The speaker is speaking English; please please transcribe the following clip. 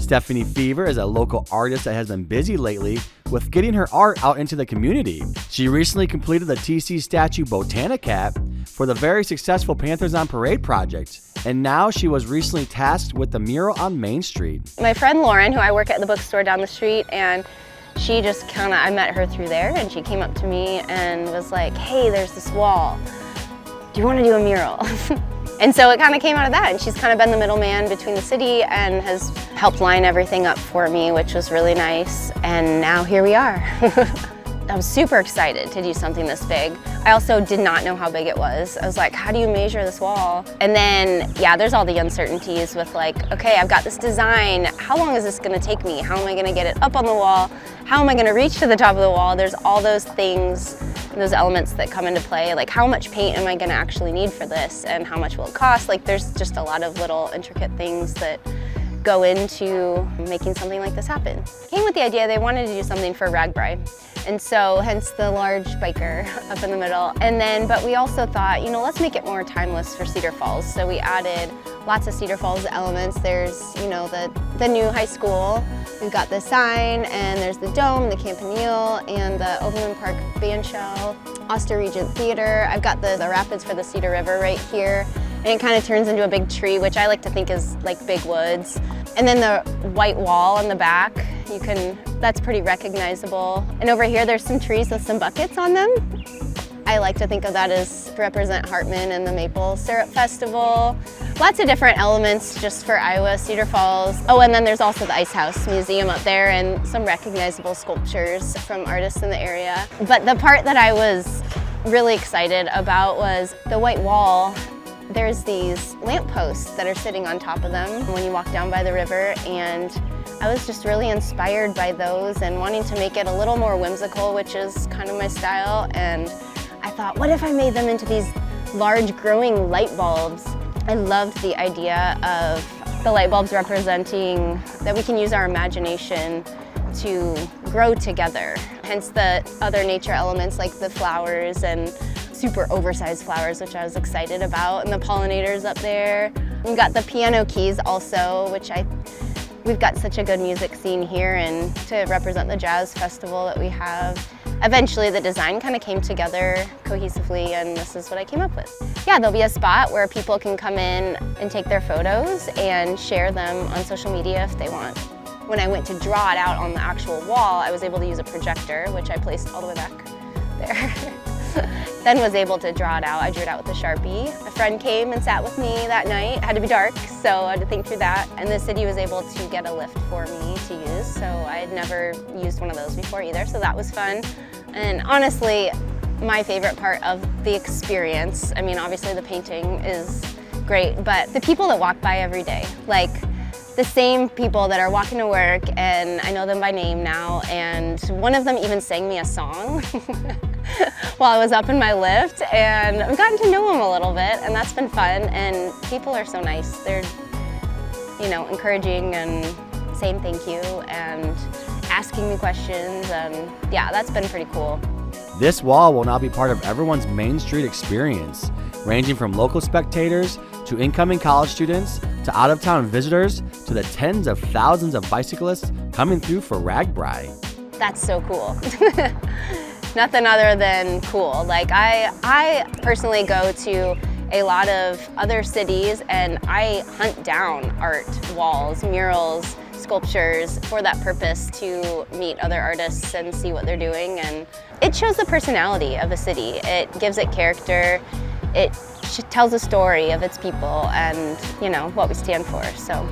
Stephanie Fever is a local artist that has been busy lately with getting her art out into the community. She recently completed the TC statue Botanicat for the very successful Panthers on Parade project, and now she was recently tasked with the mural on Main Street. My friend Lauren, who I work at the bookstore down the street, and she just I met her through there, and she came up to me and was like, hey, there's this wall. Do you want to do a mural? And so it kind of came out of that, and she's kind of been the middleman between the city and has helped line everything up for me, which was really nice. And now here we are. I was super excited to do something this big. I also did not know how big it was. I was like, how do you measure this wall? And then, yeah, there's all the uncertainties with like, okay, I've got this design. How long is this gonna take me? How am I gonna get it up on the wall? How am I gonna reach to the top of the wall? There's all those things, those elements that come into play. Like, how much paint am I gonna actually need for this? And how much will it cost? Like, there's just a lot of little intricate things that go into making something like this happen. Came with the idea they wanted to do something for Ragbri. And so hence the large biker up in the middle. And then, but we also thought, you know, let's make it more timeless for Cedar Falls. So we added lots of Cedar Falls elements. There's, you know, the new high school. We've got the sign, and there's the dome, the Campanile, and the Overland Park band shell, Oster Regent Theater. I've got the rapids for the Cedar River right here. And it kind of turns into a big tree, which I like to think is like big woods. And then the white wall in the back, that's pretty recognizable. And over here, there's some trees with some buckets on them. I like to think of that as to represent Hartman and the Maple Syrup Festival. Lots of different elements just for Iowa, Cedar Falls. Oh, and then there's also the Ice House Museum up there and some recognizable sculptures from artists in the area. But the part that I was really excited about was the white wall. There's these lampposts that are sitting on top of them when you walk down by the river, and I was just really inspired by those and wanting to make it a little more whimsical, which is kind of my style. And I thought, what if I made them into these large growing light bulbs? I loved the idea of the light bulbs representing that we can use our imagination to grow together. Hence the other nature elements like the flowers and super oversized flowers, which I was excited about, and the pollinators up there. We've got the piano keys also, which we've got such a good music scene here, and to represent the jazz festival that we have. Eventually the design kind of came together cohesively, and this is what I came up with. Yeah, there'll be a spot where people can come in and take their photos and share them on social media if they want. When I went to draw it out on the actual wall, I was able to use a projector, which I placed all the way back there. Then was able to draw it out. I drew it out with a Sharpie. A friend came and sat with me that night. It had to be dark, so I had to think through that. And the city was able to get a lift for me to use, so I had never used one of those before either, so that was fun. And honestly, my favorite part of the experience, I mean, obviously the painting is great, but the people that walk by every day, like the same people that are walking to work, and I know them by name now, and one of them even sang me a song while I was up in my lift, and I've gotten to know them a little bit, and that's been fun. And people are so nice. They're, you know, encouraging and saying thank you and asking me questions, and yeah, that's been pretty cool. This wall will now be part of everyone's Main Street experience, ranging from local spectators to incoming college students to out-of-town visitors to the tens of thousands of bicyclists coming through for Ragbri. That's so cool. Nothing other than cool. Like I personally go to a lot of other cities and I hunt down art walls, murals, sculptures for that purpose, to meet other artists and see what they're doing. And it shows the personality of a city. It gives it character. It tells a story of its people and, you know, what we stand for. So